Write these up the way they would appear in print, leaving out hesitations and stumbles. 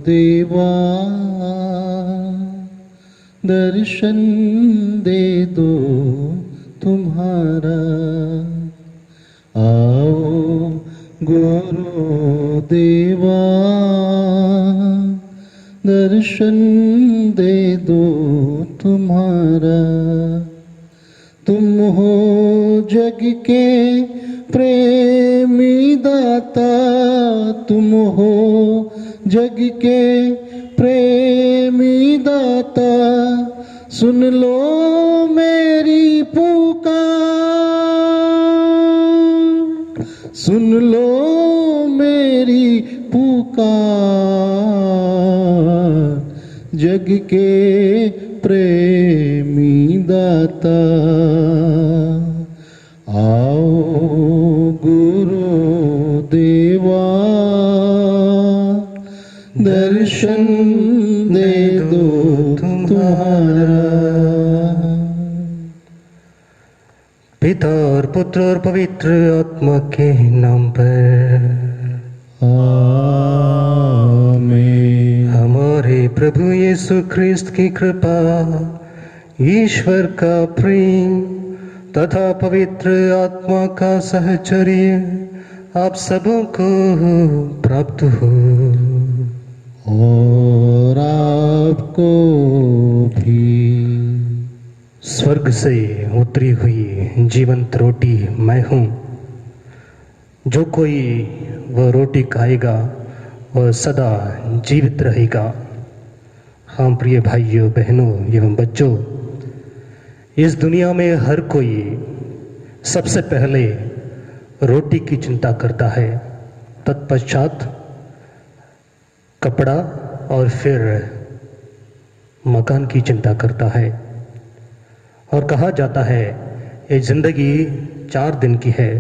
देवा दर्शन दे दो तुम्हारा। आओ गुरु देवा दर्शन दे दो तुम्हारा। तुम हो जग के प्रेमी दाता, तुम हो जग के प्रेमी दाता। सुन लो मेरी पुकार, सुन लो मेरी पुकार। जग के प्रेमी दाता, आओ गुरु देवा दर्शन दे दो तुम्हारा। पिता और पुत्र और पवित्र आत्मा के नाम पर आमीन। हमारे प्रभु यीशु ख्रिस्त की कृपा, ईश्वर का प्रेम तथा पवित्र आत्मा का सहचर्य आप सबों को प्राप्त हो और आपको भी। स्वर्ग से उतरी हुई जीवंत रोटी मैं हूँ। जो कोई वह रोटी खाएगा वह सदा जीवित रहेगा। हाँ प्रिय भाइयों बहनों एवं बच्चों, इस दुनिया में हर कोई सबसे पहले रोटी की चिंता करता है, तत्पश्चात कपड़ा और फिर मकान की चिंता करता है। और कहा जाता है ये जिंदगी 4 दिन की है।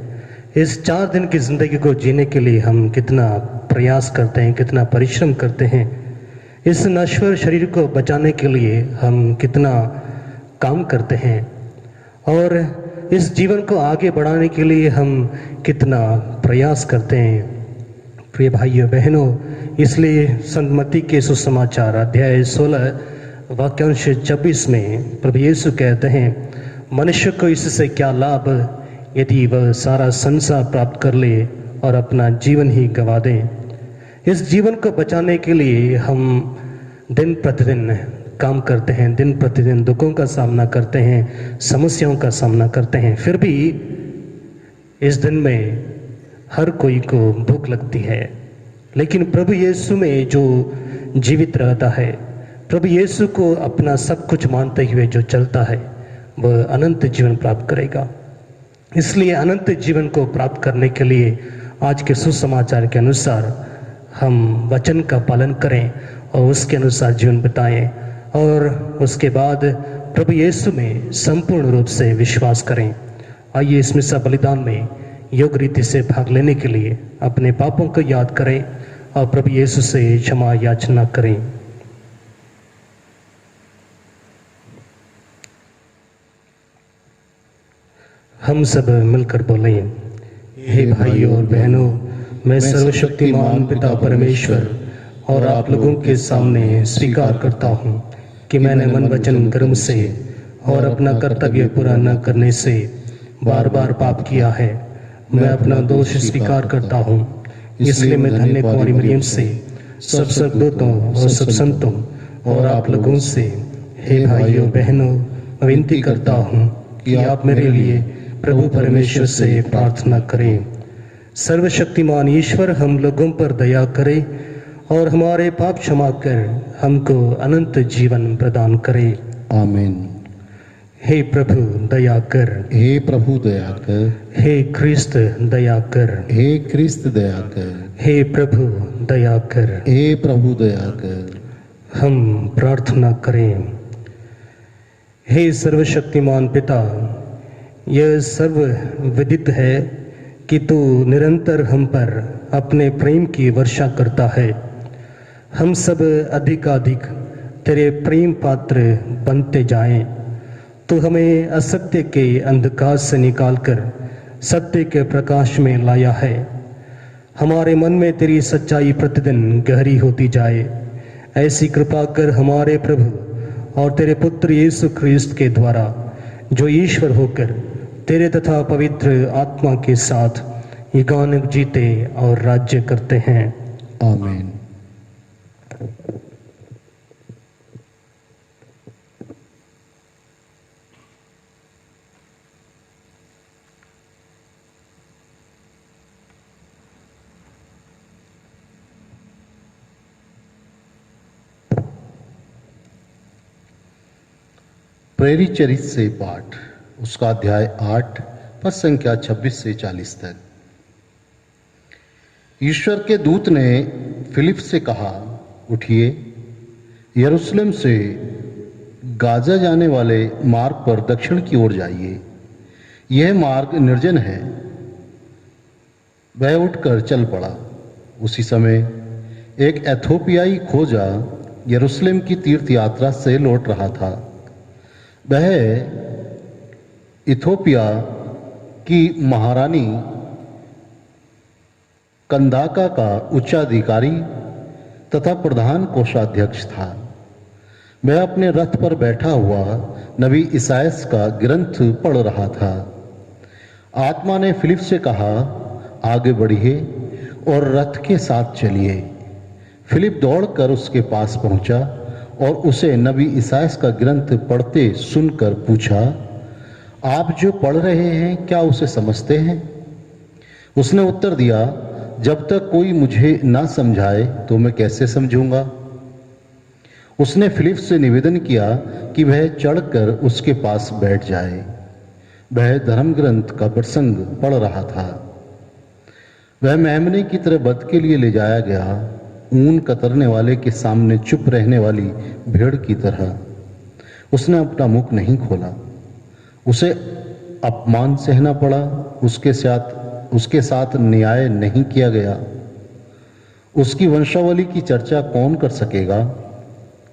इस 4 दिन की जिंदगी को जीने के लिए हम कितना प्रयास करते हैं, कितना परिश्रम करते हैं। इस नश्वर शरीर को बचाने के लिए हम कितना काम करते हैं और इस जीवन को आगे बढ़ाने के लिए हम कितना प्रयास करते हैं। प्रिय भाइयों बहनों, इसलिए संत मत्ती के सुसमाचार अध्याय 16 वाक्यांश 26 में प्रभु यीशु कहते हैं, मनुष्य को इससे क्या लाभ यदि वह सारा संसार प्राप्त कर ले और अपना जीवन ही गंवा दे। इस जीवन को बचाने के लिए हम दिन प्रतिदिन काम करते हैं, दिन प्रतिदिन दुखों का सामना करते हैं, समस्याओं का सामना करते हैं। फिर भी इस दिन में हर कोई को भूख लगती है, लेकिन प्रभु यीशु में जो जीवित रहता है, प्रभु यीशु को अपना सब कुछ मानते हुए जो चलता है, वह अनंत जीवन प्राप्त करेगा। इसलिए अनंत जीवन को प्राप्त करने के लिए आज के सुसमाचार के अनुसार हम वचन का पालन करें और उसके अनुसार जीवन बिताएं और उसके बाद प्रभु यीशु में संपूर्ण रूप से विश्वास करें। आइए इस मिसा बलिदान में योग रीति से भाग लेने के लिए अपने पापों को याद करें और प्रभु यीशु से क्षमा याचना करें। हम सब मिलकर बोलें, हे भाइयों और बहनों, मैं सर्वशक्तिमान पिता परमेश्वर और आप लोगों के सामने स्वीकार करता हूँ कि मैंने मन वचन कर्म से और अपना कर्तव्य पूरा न करने से बार बार पाप किया है। मैं अपना दोष स्वीकार करता हूँ। इसलिए मैं धन्य कुंवारी मरियम से, सब स्वर्गदूतों और सब संतों और आप लोगों से, हे भाइयों बहनों, विनती करता हूँ कि आप मेरे लिए प्रभु परमेश्वर से प्रार्थना करें। सर्वशक्तिमान ईश्वर हम लोगों पर दया करे और हमारे पाप क्षमा कर हमको अनंत जीवन प्रदान करे। आमीन। हे प्रभु दया कर, हे प्रभु दया कर, हे ख्रिस्त दया कर, हे ख्रिस्त दया कर, हे प्रभु दया कर, हे प्रभु दया कर। हम प्रार्थना करें। हे सर्वशक्तिमान पिता, यह सर्व विदित है कि तू निरंतर हम पर अपने प्रेम की वर्षा करता है। हम सब अधिकाधिक तेरे प्रेम पात्र बनते जाएं। तू हमें असत्य के अंधकार से निकालकर सत्य के प्रकाश में लाया है। हमारे मन में तेरी सच्चाई प्रतिदिन गहरी होती जाए। ऐसी कृपा कर हमारे प्रभु और तेरे पुत्र यीशु ख्रिस्त के द्वारा, जो ईश्वर होकर तेरे तथा पवित्र आत्मा के साथ युगानुग जीते और राज्य करते हैं। आमीन। प्रेरित चरित से पाठ, उसका अध्याय 8 पद संख्या 26 से 40 तक। ईश्वर के दूत ने फिलिप से कहा, उठिए, यरूशलेम से गाजा जाने वाले मार्ग पर दक्षिण की ओर जाइए। यह मार्ग निर्जन है। वह उठकर चल पड़ा। उसी समय एक एथोपियाई खोजा यरूशलेम की तीर्थ यात्रा से लौट रहा था। वह इथोपिया की महारानी कंदाका का उच्चाधिकारी तथा प्रधान कोषाध्यक्ष था। वह अपने रथ पर बैठा हुआ नबी इसायास का ग्रंथ पढ़ रहा था। आत्मा ने फिलिप से कहा, आगे बढ़िए और रथ के साथ चलिए। फिलिप दौड़कर उसके पास पहुंचा और उसे नबी इसायास का ग्रंथ पढ़ते सुनकर पूछा, आप जो पढ़ रहे हैं क्या उसे समझते हैं? उसने उत्तर दिया, जब तक कोई मुझे ना समझाए तो मैं कैसे समझूंगा। उसने फिलिप से निवेदन किया कि वह चढ़कर उसके पास बैठ जाए। वह धर्म ग्रंथ का प्रसंग पढ़ रहा था। वह मेमने की तरह वध के लिए ले जाया गया, ऊन कतरने वाले के सामने चुप रहने वाली भेड़ की तरह। उसने अपना मुख नहीं खोला। उसे अपमान सहना पड़ा। उसके साथ न्याय नहीं किया गया। उसकी वंशावली की चर्चा कौन कर सकेगा?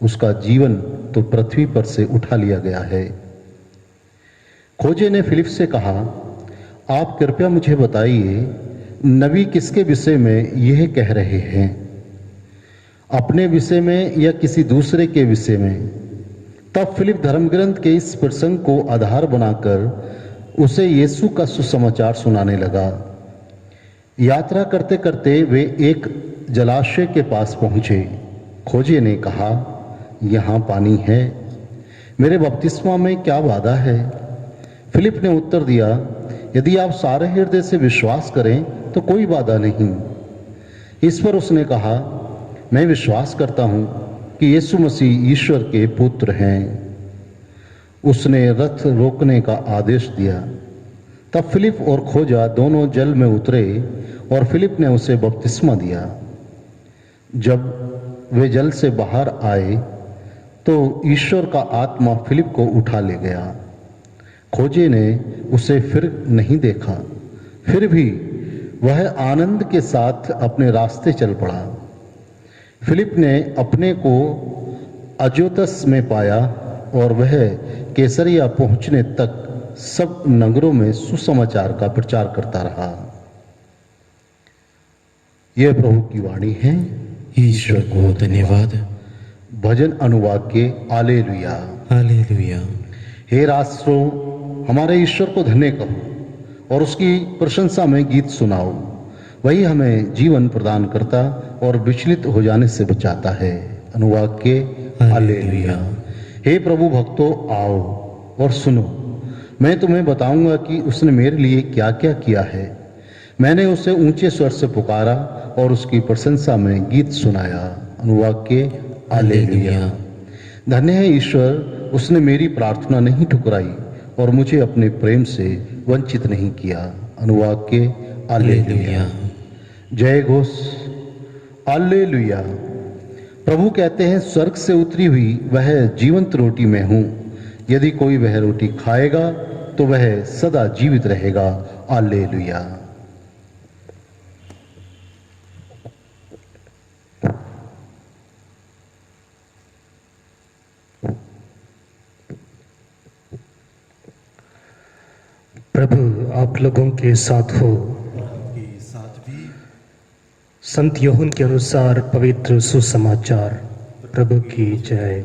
उसका जीवन तो पृथ्वी पर से उठा लिया गया है। खोजे ने फिलिप से कहा, आप कृपया मुझे बताइए, नबी किसके विषय में यह कह रहे हैं, अपने विषय में या किसी दूसरे के विषय में? तब फिलिप धर्मग्रंथ के इस प्रसंग को आधार बनाकर उसे यीशु का सुसमाचार सुनाने लगा। यात्रा करते करते वे एक जलाशय के पास पहुंचे। खोजे ने कहा, यहाँ पानी है, मेरे बपतिस्मा में क्या बाधा है? फिलिप ने उत्तर दिया, यदि आप सारे हृदय से विश्वास करें तो कोई बाधा नहीं। इस पर उसने कहा, मैं विश्वास करता हूं कि यीशु मसीह ईश्वर के पुत्र हैं। उसने रथ रोकने का आदेश दिया। तब फिलिप और खोजा दोनों जल में उतरे और फिलिप ने उसे बपतिस्मा दिया। जब वे जल से बाहर आए तो ईश्वर का आत्मा फिलिप को उठा ले गया। खोजे ने उसे फिर नहीं देखा, फिर भी वह आनंद के साथ अपने रास्ते चल पड़ा। फिलिप ने अपने को अजोतस में पाया और वह कैसरिया पहुंचने तक सब नगरों में सुसमाचार का प्रचार करता रहा। यह प्रभु की वाणी है। ईश्वर को धन्यवाद। भजन अनुवाद के हालेलुया। हालेलुया। हे राष्ट्रों, हमारे ईश्वर को धन्य कहो और उसकी प्रशंसा में गीत सुनाओ। वही हमें जीवन प्रदान करता और विचलित हो जाने से बचाता है। अनुवाद के हालेलुया। हे प्रभु भक्तों, आओ और सुनो। मैं तुम्हें बताऊंगा कि उसने मेरे लिए क्या क्या किया है। मैंने उसे ऊंचे स्वर से पुकारा और उसकी प्रशंसा में गीत सुनाया। अनुवाद के हालेलुया। धन्य है ईश्वर, उसने मेरी प्रार्थना नहीं ठुकराई और मुझे अपने प्रेम से वंचित नहीं किया। अनुवाद के हालेलुया। जय घोष हालेलुया। प्रभु कहते हैं, स्वर्ग से उतरी हुई वह जीवंत रोटी मैं हूं। यदि कोई वह रोटी खाएगा तो वह सदा जीवित रहेगा। हालेलुया। प्रभु आप लोगों के साथ हो। के साथ भी संत यूहन्ना के अनुसार पवित्र सुसमाचार। प्रभु की जय।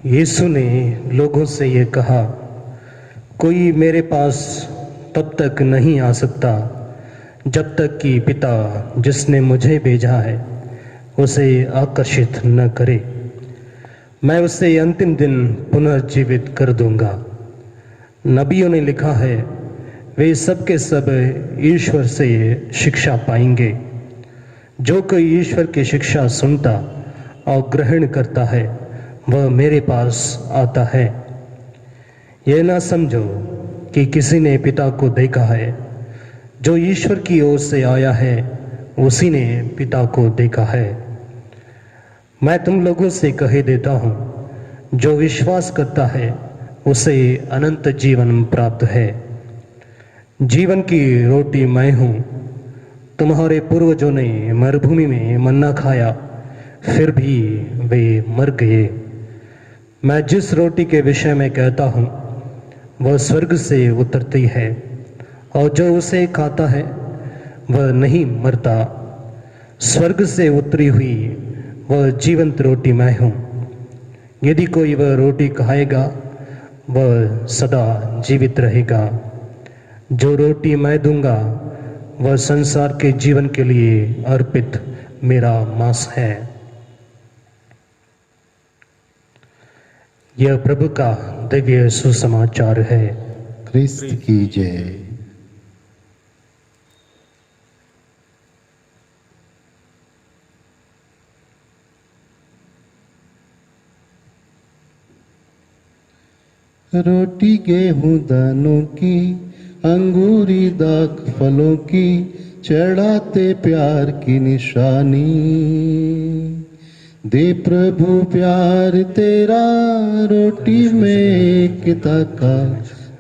यीशु ने लोगों से ये कहा, कोई मेरे पास तब तक नहीं आ सकता जब तक कि पिता जिसने मुझे भेजा है उसे आकर्षित न करे। मैं उसे अंतिम दिन पुनर्जीवित कर दूंगा। नबियों ने लिखा है, वे सब के सब ईश्वर से शिक्षा पाएंगे। जो कोई ईश्वर की शिक्षा सुनता और ग्रहण करता है वह मेरे पास आता है। यह ना समझो कि किसी ने पिता को देखा है। जो ईश्वर की ओर से आया है उसी ने पिता को देखा है। मैं तुम लोगों से कह देता हूँ, जो विश्वास करता है उसे अनंत जीवन प्राप्त है। जीवन की रोटी मैं हूँ। तुम्हारे पूर्वजों ने मरुभूमि में मन्ना खाया, फिर भी वे मर गए। मैं जिस रोटी के विषय में कहता हूँ वह स्वर्ग से उतरती है, और जो उसे खाता है वह नहीं मरता। स्वर्ग से उतरी हुई वह जीवंत रोटी मैं हूँ। यदि कोई वह रोटी खाएगा वह सदा जीवित रहेगा। जो रोटी मैं दूंगा वह संसार के जीवन के लिए अर्पित मेरा मांस है। यह प्रभु का दिव्य सुसमाचार है। क्रिस्त की जय। रोटी गेहूं दानों की, अंगूरी दाख फलों की, चढ़ाते प्यार की निशानी। दे प्रभु प्यार तेरा, रोटी में एकता का,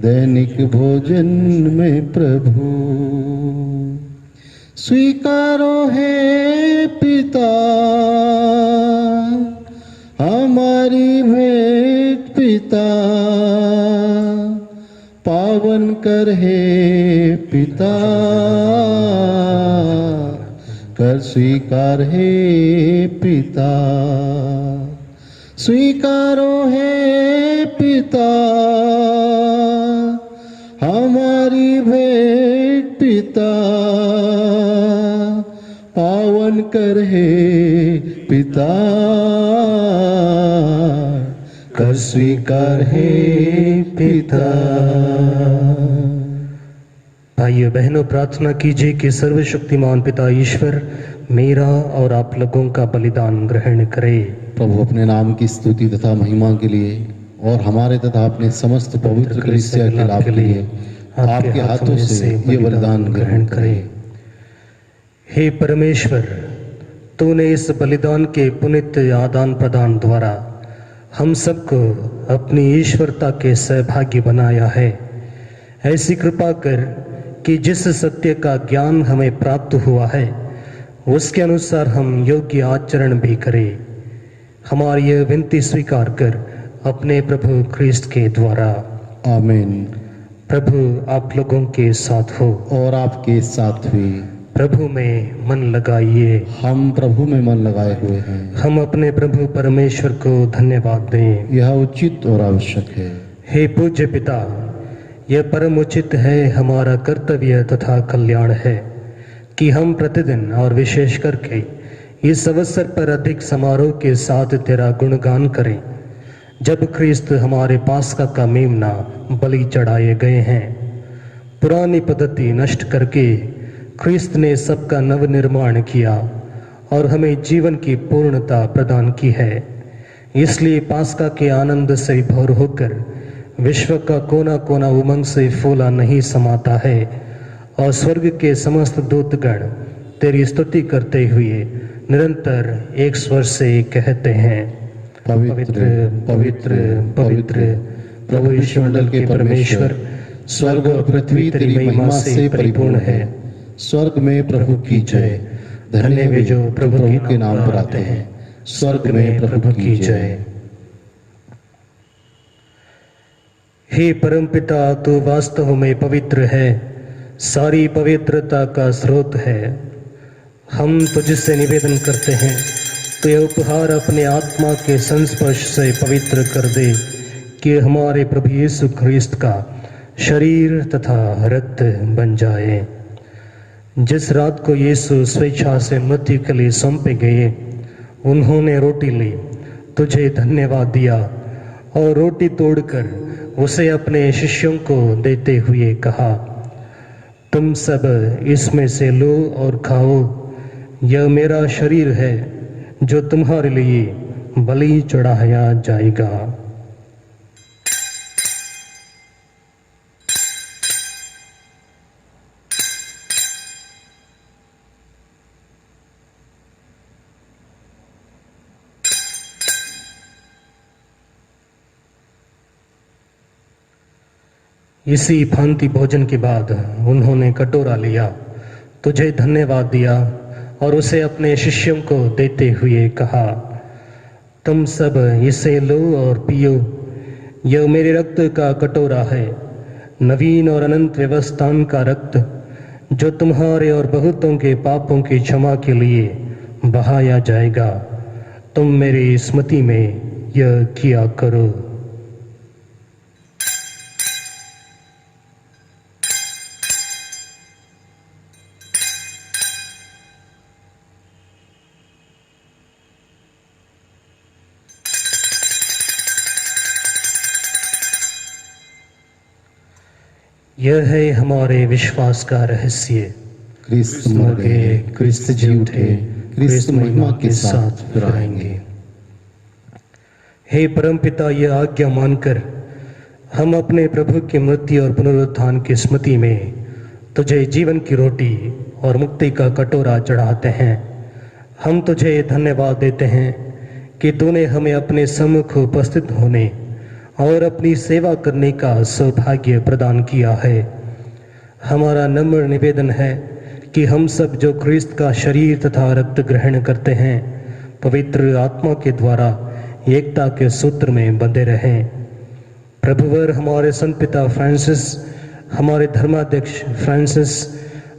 दैनिक भोजन में प्रभु। स्वीकारो है पिता हमारी भेंट पिता, पावन कर हे पिता, कर स्वीकार हे पिता। स्वीकारो है पिता हमारी भेंट पिता, पावन कर हे पिता, कर स्वीकार है पिता। भाइयों बहनों, प्रार्थना कीजिए कि सर्वशक्तिमान पिता ईश्वर मेरा और आप लोगों का बलिदान ग्रहण करे। प्रभु अपने नाम की स्तुति तथा महिमा के लिए और हमारे तथा अपने समस्त पवित्र कलीसिया के लाभ के लिए आपके हाथों से ये बलिदान ग्रहण करे। हे परमेश्वर, तूने इस बलिदान के पुनित आदान प्रदान द्वारा हम सबको अपनी ईश्वरता के सहभागी बनाया है। ऐसी कृपा कर कि जिस सत्य का ज्ञान हमें प्राप्त हुआ है उसके अनुसार हम योग्य आचरण भी करें। हमारी यह विनती स्वीकार कर अपने प्रभु ख्रीस्त के द्वारा। आमीन। प्रभु आप लोगों के साथ हो और आपके साथ भी। प्रभु में मन लगाइए। हम प्रभु में मन लगाए हुए हैं। हम अपने प्रभु परमेश्वर को धन्यवाद दें। यह उचित और आवश्यक है। हे पूज्य पिता, यह परम उचित है, हमारा कर्तव्य तथा कल्याण है कि हम प्रतिदिन और विशेष करके इस अवसर पर अधिक समारोह के साथ तेरा गुणगान करें, जब ख्रीस्त हमारे पास्का का मेमना बलि चढ़ाए गए हैं। पुरानी पद्धति नष्ट करके ख्रीस्त ने सबका नव निर्माण किया और हमें जीवन की पूर्णता प्रदान की है। इसलिए पास्का के आनंद से भर होकर विश्व का कोना कोना उमंग से फूला नहीं समाता है, और स्वर्ग के समस्त दूतगण तेरी स्तुति करते हुए निरंतर एक स्वर से कहते हैं, पवित्र पवित्र पवित्र प्रभु ईश्वरमंडल के परमेश्वर, स्वर्ग और पृथ्वी तेरी महिमा से परिपूर्ण है। स्वर्ग में प्रभु की जय। धन्य वे जो प्रभु के नाम पर आते हैं। स्वर्ग में प्रभु की जय। हे परमपिता, तू वास्तव में पवित्र है। सारी पवित्रता का स्रोत है। हम तुझसे निवेदन करते हैं, तो यह उपहार अपने आत्मा के संस्पर्श से पवित्र कर दे, कि हमारे प्रभु यीशु ख्रिस्त का शरीर तथा रक्त बन जाए। जिस रात को यीशु स्वेच्छा से मृत्यु के लिए सौंपे गए, उन्होंने रोटी ली, तुझे धन्यवाद दिया और रोटी तोड़कर उसे अपने शिष्यों को देते हुए कहा, तुम सब इसमें से लो और खाओ, यह मेरा शरीर है जो तुम्हारे लिए बलि चढ़ाया जाएगा। इसी भांति भोजन के बाद उन्होंने कटोरा लिया, तुझे धन्यवाद दिया और उसे अपने शिष्यों को देते हुए कहा, तुम सब इसे लो और पियो, यह मेरे रक्त का कटोरा है, नवीन और अनंत व्यवस्थान का रक्त, जो तुम्हारे और बहुतों के पापों की क्षमा के लिए बहाया जाएगा। तुम मेरी स्मृति में यह किया करो। यह है हमारे विश्वास का रहस्य। क्रिस्त मर गए, क्रिस्त जी उठे, क्रिस्त महिमा के साथ फिर आएंगे। हे परमपिता, यह आज्ञा मानकर हम अपने प्रभु की मृत्यु और पुनरुत्थान की स्मृति में तुझे जीवन की रोटी और मुक्ति का कटोरा चढ़ाते हैं। हम तुझे धन्यवाद देते हैं कि तूने हमें अपने सम्मुख उपस्थित होने और अपनी सेवा करने का सौभाग्य प्रदान किया है। हमारा नम्र निवेदन है कि हम सब जो ख्रिस्त का शरीर तथा रक्त ग्रहण करते हैं, पवित्र आत्मा के द्वारा एकता के सूत्र में बंधे रहें। प्रभुवर हमारे संत पिता फ्रांसिस, हमारे धर्माध्यक्ष फ्रांसिस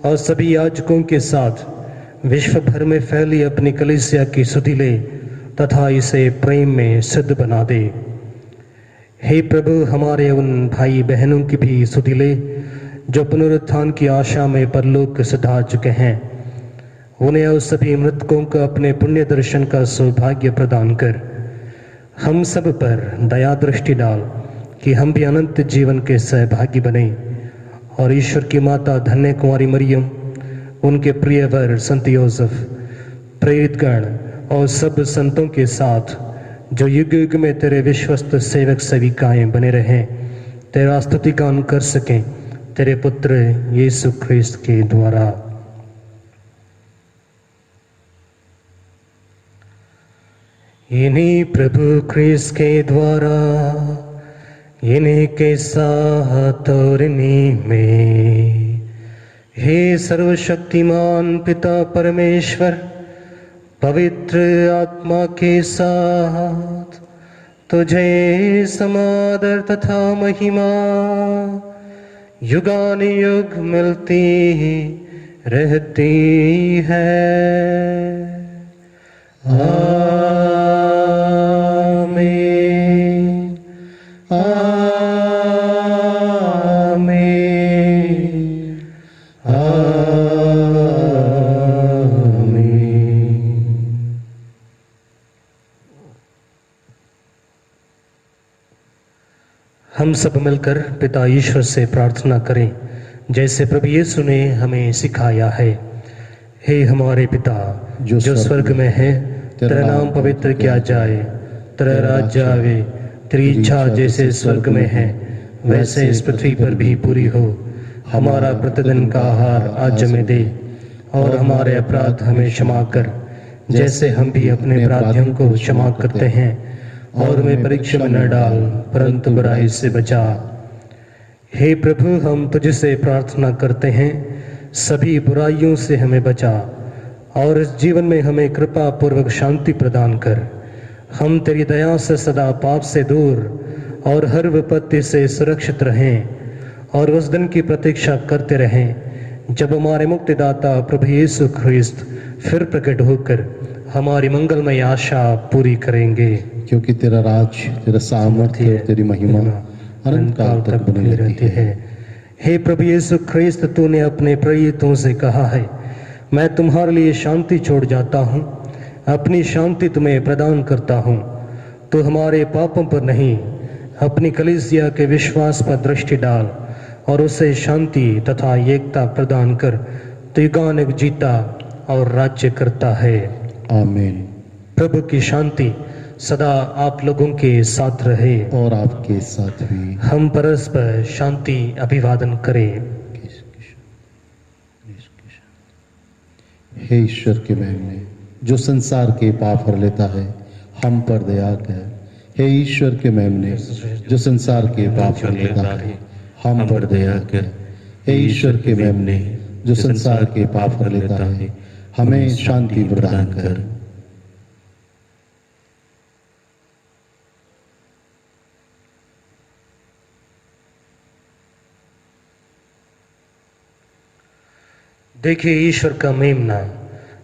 और सभी याजकों के साथ विश्व भर में फैली अपनी कलीसिया की सुधि ले तथा इसे प्रेम में सिद्ध बना दे। हे प्रभु, हमारे उन भाई बहनों की भी सुधि ले जो पुनरुत्थान की आशा में परलोक सिधा चुके हैं। उन्हें और सभी मृतकों को अपने पुण्य दर्शन का सौभाग्य प्रदान कर हम सब पर दया दृष्टि डाल, कि हम भी अनंत जीवन के सहभागी बने और ईश्वर की माता धन्य कुंवारी मरियम, उनके प्रिय वर संत योसेफ, प्रेरित गण और सब संतों के साथ जो युग युग में तेरे विश्वस्त सेवक सेविकाएं बने रहें, तेरा स्तुति गान कर सकें तेरे पुत्र यीशु ख्रिस्त के द्वारा। इन्हीं प्रभु ख्रिस्त के द्वारा, इन्हीं के साथ और इन्हीं में, हे सर्वशक्तिमान पिता परमेश्वर, पवित्र आत्मा के साथ तुझे समादर तथा महिमा युगानुयुग मिलती रहती है। आमीन, आमीन, आमीन। हम सब मिलकर पिता ईश्वर से प्रार्थना करें, जैसे प्रभु यीशु ने हमें सिखाया है। हे हमारे पिता जो स्वर्ग में है, तेरा नाम पवित्र किया जाए, तेरा राज्य आवे, तेरी इच्छा जैसे स्वर्ग में है वैसे इस पृथ्वी पर भी पूरी हो। हमारा प्रतिदिन का आहार आज हमें दे, और हमारे अपराध हमें क्षमा कर, जैसे हम भी अपने अपराधियों को क्षमा करते हैं, और हमें परीक्षा में न डाल, परंतु बुराई से बचा। हे प्रभु, हम तुझसे प्रार्थना करते हैं, सभी बुराइयों से हमें बचा और इस जीवन में हमें कृपा पूर्वक शांति प्रदान कर। हम तेरी दया से सदा पाप से दूर और हर विपत्ति से सुरक्षित रहें और उस दिन की प्रतीक्षा करते रहें जब हमारे मुक्तिदाता प्रभु यीशु ख्रिस्त फिर प्रकट होकर हमारी मंगलमय आशा पूरी करेंगे, क्योंकि तेरा राज, तेरा सामर्थ्य और तेरी महिमा अनंत काल तक बनी रहती है। हे प्रभु यीशु ख्रिस्त, तूने अपने प्रेरितों से कहा है, मैं तुम्हारे लिए शांति छोड़ जाता हूँ, अपनी शांति तुम्हें प्रदान करता हूँ। तो हमारे पापों पर नहीं, अपनी कलीसिया के विश्वास पर दृष्टि डाल और उसे शांति तथा एकता प्रदान कर तो युगानुग जीता और राज्य करता है। आमीन। प्रभु की शांति सदा आप लोगों के साथ रहे और आपके साथ भी। हम परस्पर शांति अभिवादन करें। हे ईश्वर के मेमने, जो संसार के पाप हर लेता है, हम पर दया कर। हे ईश्वर के मेमने, जो संसार के पाप हर लेता है, हम पर दया कर। हे ईश्वर के मेमने, जो संसार के पाप हर लेता है, हमें शांति प्रदान कर। देखिए ईश्वर का मेमना,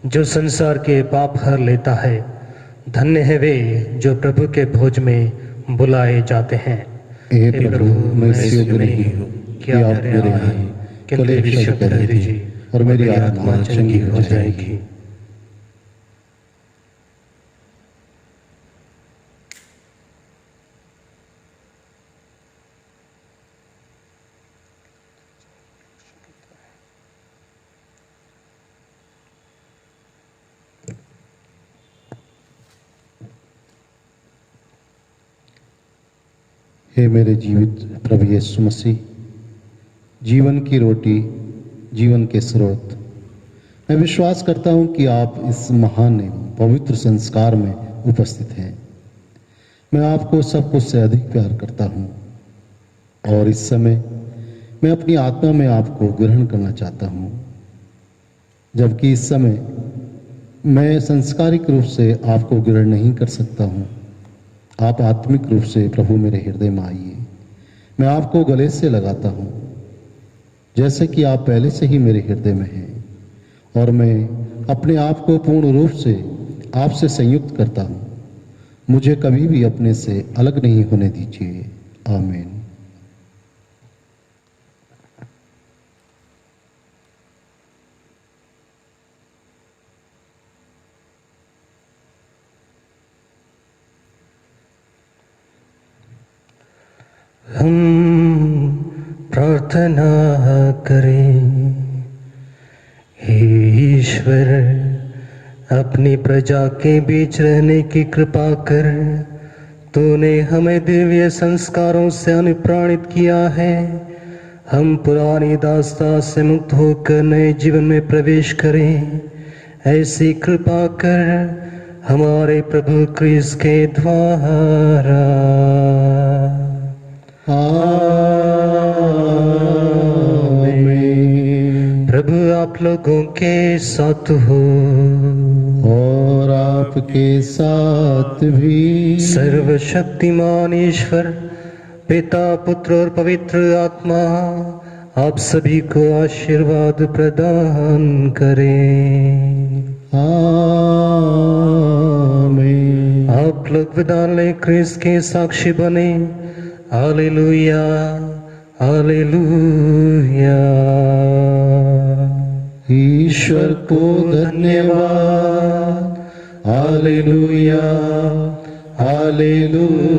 जो संसार के पाप हर लेता है। धन्य है वे जो प्रभु के भोज में बुलाए जाते हैं। हे प्रभु, मैं इस योग्य नहीं हूँ कि आप मेरे आए, केवल एक शब्द कह दीजिए और मेरी आत्मा चंगी हो जाएगी। हे मेरे जीवित प्रभु यीशु मसीह, जीवन की रोटी, जीवन के स्रोत, मैं विश्वास करता हूँ कि आप इस महान एवं पवित्र संस्कार में उपस्थित हैं। मैं आपको सब कुछ से अधिक प्यार करता हूँ और इस समय मैं अपनी आत्मा में आपको ग्रहण करना चाहता हूँ, जबकि इस समय मैं संस्कारिक रूप से आपको ग्रहण नहीं कर सकता हूँ। आप आत्मिक रूप से प्रभु मेरे हृदय में आइए। मैं आपको गले से लगाता हूँ, जैसे कि आप पहले से ही मेरे हृदय में हैं, और मैं अपने आप को पूर्ण रूप से आपसे संयुक्त करता हूँ। मुझे कभी भी अपने से अलग नहीं होने दीजिए। आमीन। हम प्रार्थना करें। हे ईश्वर, अपनी प्रजा के बीच रहने की कृपा कर। तूने हमें दिव्य संस्कारों से अनुप्राणित किया है। हम पुरानी दास्ता से मुक्त होकर नए जीवन में प्रवेश करें, ऐसी कृपा कर हमारे प्रभु क्रिस्त के द्वारा। आमीन। प्रभु आप लोगों के साथ हो और आपके साथ भी। सर्वशक्तिमान ईश्वर पिता, पुत्र और पवित्र आत्मा आप सभी को आशीर्वाद प्रदान करें। आमीन। आप लोग विद्यालय क्रिस्त के साक्षी बने। Hallelujah, hallelujah. ईश्वर को धन्यवाद। Hallelujah, hallelujah.